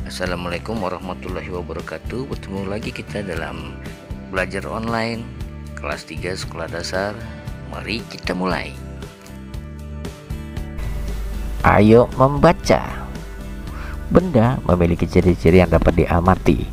Assalamualaikum warahmatullahi wabarakatuh. Bertemu lagi kita dalam belajar online kelas 3 sekolah dasar. Mari kita mulai. Ayo membaca. Benda memiliki ciri-ciri yang dapat diamati.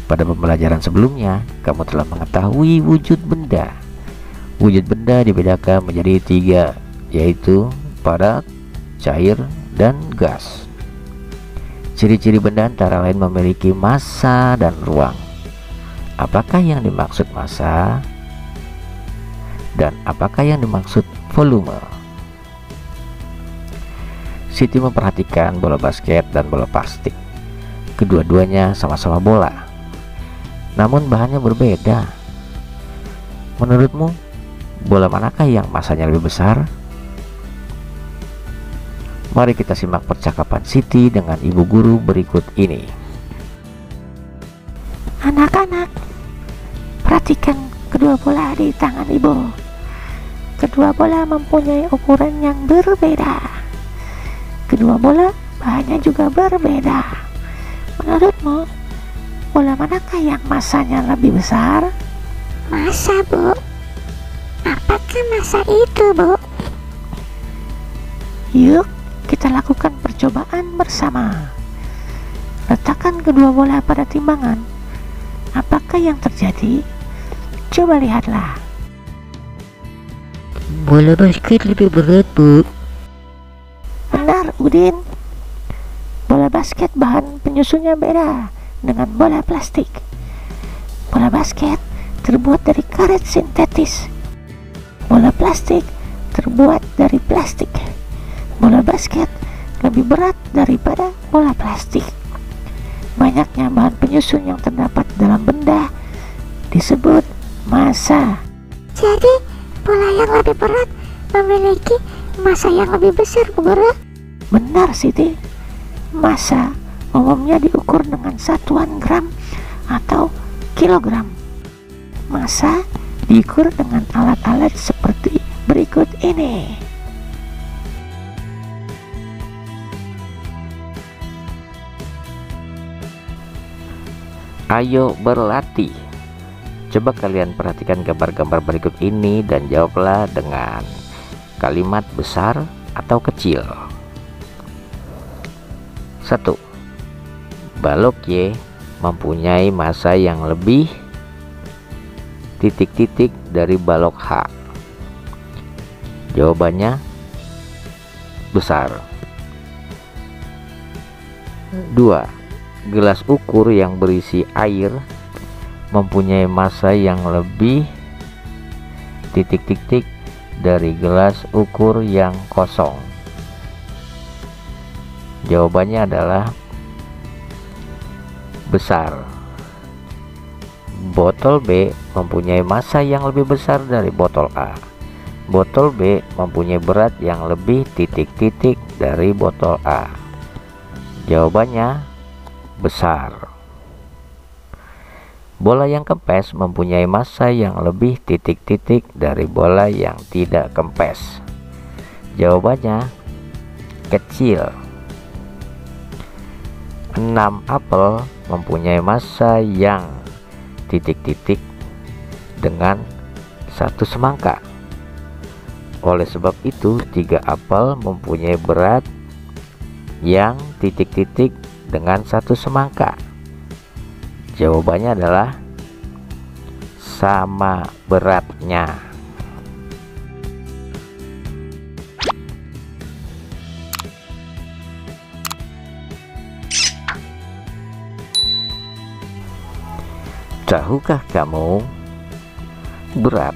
Pada pembelajaran sebelumnya, kamu telah mengetahui wujud benda. Wujud benda dibedakan menjadi 3, yaitu padat, cair, dan gas. Ciri-ciri benda antara lain memiliki massa dan ruang. Apakah yang dimaksud massa? Dan apakah yang dimaksud volume? Siti memperhatikan bola basket dan bola plastik. Kedua-duanya sama-sama bola, namun bahannya berbeda. Menurutmu, bola manakah yang massanya lebih besar? Mari kita simak percakapan Siti dengan ibu guru berikut ini. Anak-anak, perhatikan kedua bola di tangan ibu. Kedua bola mempunyai ukuran yang berbeda. Kedua bola bahannya juga berbeda. Menurutmu, bola manakah yang massanya lebih besar? Massa, Bu. Apakah massa itu, Bu? Yuk, kita lakukan percobaan bersama. Letakkan kedua bola pada timbangan. Apakah yang terjadi? Coba lihatlah. Bola basket lebih berat, Bu. Benar, Udin. Bola basket bahan penyusunnya beda dengan bola plastik. Bola basket terbuat dari karet sintetis. Bola plastik terbuat dari plastik. Bola basket lebih berat daripada bola plastik. Banyaknya bahan penyusun yang terdapat dalam benda disebut massa. Jadi, bola yang lebih berat memiliki massa yang lebih besar, Bu Guru. Benar, Siti. Massa umumnya diukur dengan satuan gram atau kilogram. Massa diukur dengan alat-alat seperti berikut ini. Ayo berlatih. Coba kalian perhatikan gambar-gambar berikut ini dan jawablah dengan kalimat besar atau kecil. 1. Balok Y mempunyai massa yang lebih titik-titik dari balok H. Jawabannya besar. 2. Gelas ukur yang berisi air mempunyai massa yang lebih titik-titik dari gelas ukur yang kosong. Jawabannya adalah besar. Botol B mempunyai massa yang lebih besar dari botol A. Botol B mempunyai berat yang lebih titik-titik dari botol A. Jawabannya besar. Bola yang kempes mempunyai massa yang lebih titik-titik dari bola yang tidak kempes. Jawabannya kecil. 6 apel mempunyai massa yang titik-titik dengan 1 semangka. Oleh sebab itu, 3 apel mempunyai berat yang titik-titik dengan 1 semangka. Jawabannya adalah sama beratnya. Tahukah kamu, berat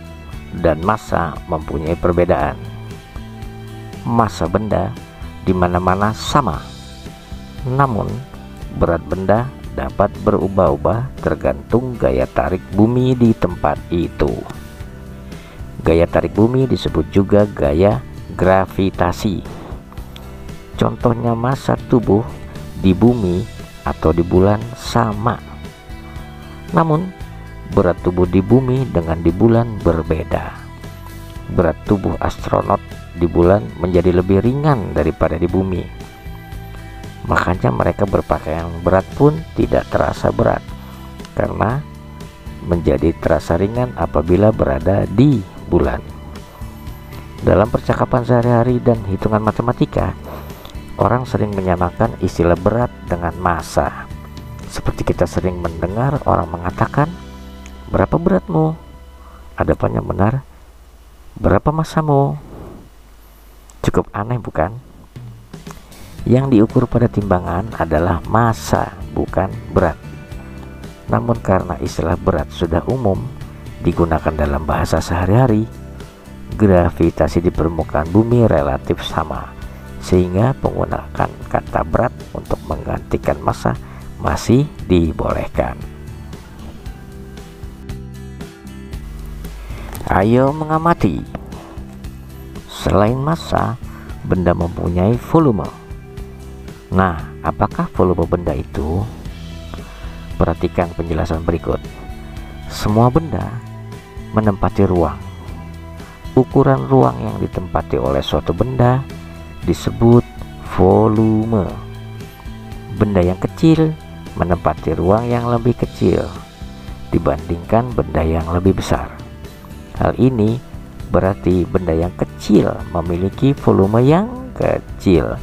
dan massa mempunyai perbedaan? Massa benda di mana-mana sama. Namun, berat benda dapat berubah-ubah tergantung gaya tarik bumi di tempat itu. Gaya tarik bumi disebut juga gaya gravitasi. Contohnya, massa tubuh di bumi atau di bulan sama. Namun, berat tubuh di bumi dengan di bulan berbeda. Berat tubuh astronot di bulan menjadi lebih ringan daripada di bumi. Makanya mereka berpakaian berat pun tidak terasa berat, karena menjadi terasa ringan apabila berada di bulan. Dalam percakapan sehari-hari dan hitungan matematika, orang sering menyamakan istilah berat dengan massa. Seperti kita sering mendengar orang mengatakan, "Berapa beratmu?" Hadapannya benar, "Berapa massamu?" Cukup aneh, bukan? Yang diukur pada timbangan adalah massa, bukan berat. Namun karena istilah berat sudah umum digunakan dalam bahasa sehari-hari, gravitasi di permukaan bumi relatif sama, sehingga menggunakan kata berat untuk menggantikan massa masih dibolehkan. Ayo mengamati. Selain massa, benda mempunyai volume. Nah, apakah volume benda itu? Perhatikan penjelasan berikut. Semua benda menempati ruang. Ukuran ruang yang ditempati oleh suatu benda disebut volume. Benda yang kecil menempati ruang yang lebih kecil dibandingkan benda yang lebih besar. Hal ini berarti benda yang kecil memiliki volume yang kecil,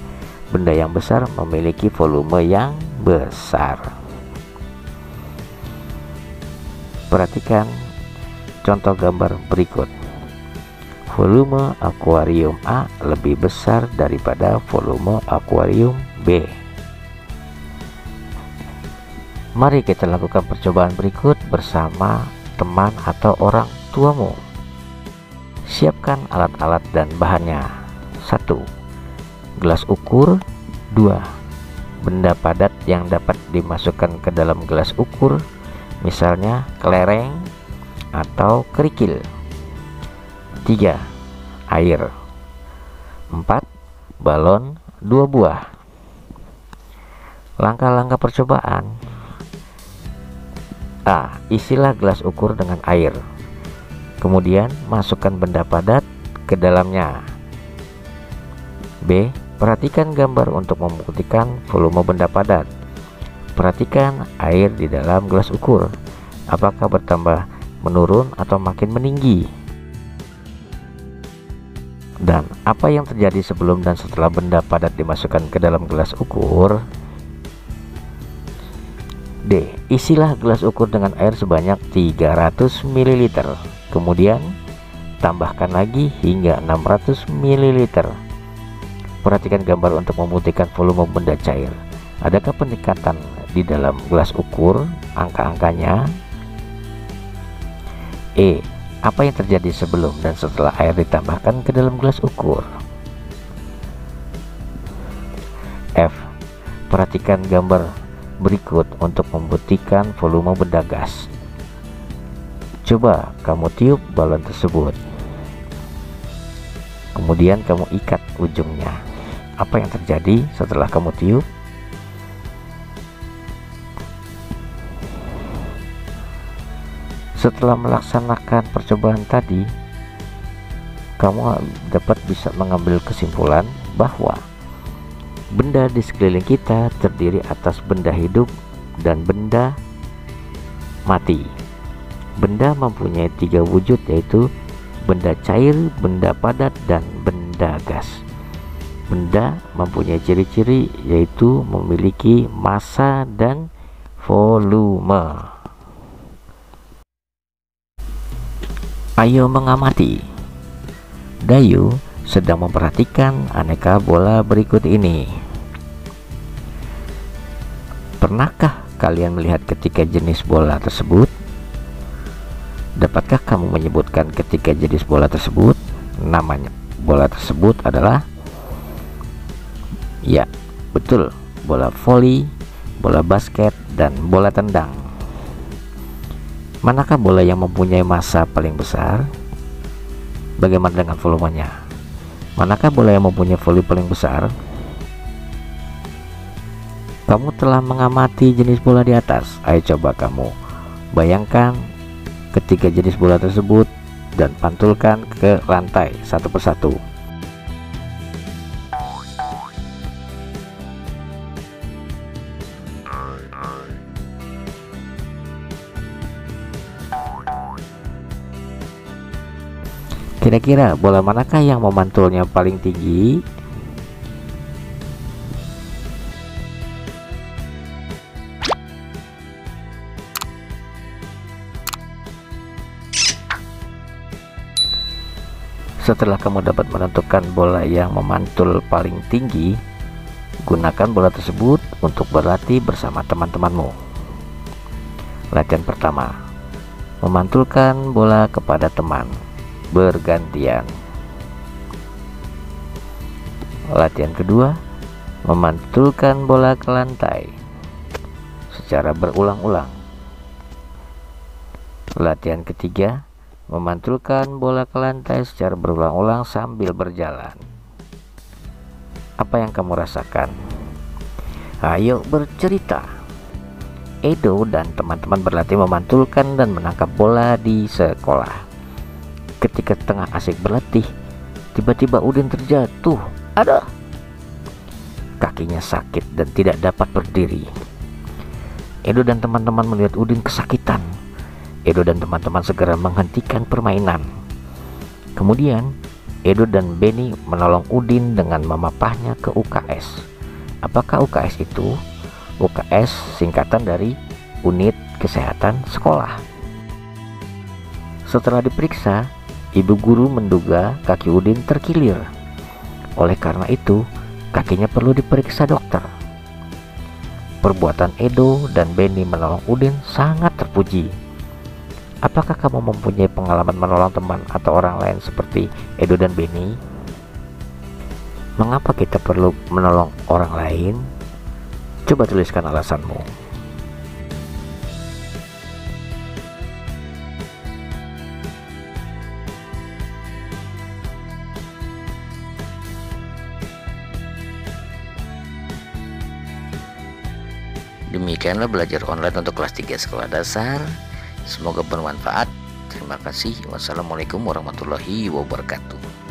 benda yang besar memiliki volume yang besar. Perhatikan contoh gambar berikut. Volume akuarium A lebih besar daripada volume akuarium B. Mari kita lakukan percobaan berikut bersama teman atau orang tuamu. Siapkan alat-alat dan bahannya. 1. Gelas ukur. 2. Benda padat yang dapat dimasukkan ke dalam gelas ukur, misalnya kelereng atau kerikil. 3. Air. 4. Balon 2 buah. Langkah-langkah percobaan. A. Isilah gelas ukur dengan air. Kemudian masukkan benda padat ke dalamnya. B. Perhatikan gambar untuk membuktikan volume benda padat. Perhatikan air di dalam gelas ukur. Apakah bertambah, menurun, atau makin meninggi? Dan apa yang terjadi sebelum dan setelah benda padat dimasukkan ke dalam gelas ukur? D. Isilah gelas ukur dengan air sebanyak 300 ml. Kemudian tambahkan lagi hingga 600 ml. Perhatikan gambar untuk membuktikan volume benda cair. Adakah peningkatan di dalam gelas ukur? Angka-angkanya. E. Apa yang terjadi sebelum dan setelah air ditambahkan ke dalam gelas ukur? F. Perhatikan gambar berikut untuk membuktikan volume benda gas. Coba kamu tiup balon tersebut, kemudian kamu ikat ujungnya. Apa yang terjadi setelah kamu tiup? Setelah melaksanakan percobaan tadi, kamu dapat bisa mengambil kesimpulan bahwa benda di sekeliling kita terdiri atas benda hidup dan benda mati. Benda mempunyai 3 wujud, yaitu benda cair, benda padat, dan benda gas. Benda mempunyai ciri-ciri yaitu memiliki massa dan volume. Ayo mengamati. Dayu sedang memperhatikan aneka bola berikut ini. Pernahkah kalian melihat ketiga jenis bola tersebut? Dapatkah kamu menyebutkan ketiga jenis bola tersebut? Namanya bola tersebut adalah, ya betul, bola voli, bola basket, dan bola tendang. Manakah bola yang mempunyai massa paling besar? Bagaimana dengan volumenya? Manakah bola yang mempunyai volume paling besar? Kamu telah mengamati jenis bola di atas. Ayo coba kamu bayangkan ketiga jenis bola tersebut dan pantulkan ke lantai satu persatu. Kira-kira bola manakah yang memantulnya paling tinggi? Setelah kamu dapat menentukan bola yang memantul paling tinggi, gunakan bola tersebut untuk berlatih bersama teman-temanmu. Latihan pertama, memantulkan bola kepada teman bergantian. Latihan kedua, memantulkan bola ke lantai secara berulang-ulang. Latihan ketiga, memantulkan bola ke lantai secara berulang-ulang sambil berjalan. Apa yang kamu rasakan? Ayo bercerita. Edo dan teman-teman berlatih memantulkan dan menangkap bola di sekolah. Ketika tengah asik berlatih, tiba-tiba Udin terjatuh. Aduh! Kakinya sakit dan tidak dapat berdiri. Edo dan teman-teman melihat Udin kesakitan. Edo dan teman-teman segera menghentikan permainan. Kemudian Edo dan Benny menolong Udin dengan memapahnya ke UKS. Apakah UKS itu? UKS singkatan dari Unit Kesehatan Sekolah. Setelah diperiksa, ibu guru menduga kaki Udin terkilir. Oleh karena itu, kakinya perlu diperiksa dokter. Perbuatan Edo dan Benny menolong Udin sangat terpuji. Apakah kamu mempunyai pengalaman menolong teman atau orang lain seperti Edo dan Benny? Mengapa kita perlu menolong orang lain? Coba tuliskan alasanmu. Demikianlah belajar online untuk kelas 3 sekolah dasar. Semoga bermanfaat. Terima kasih. Wassalamualaikum warahmatullahi wabarakatuh.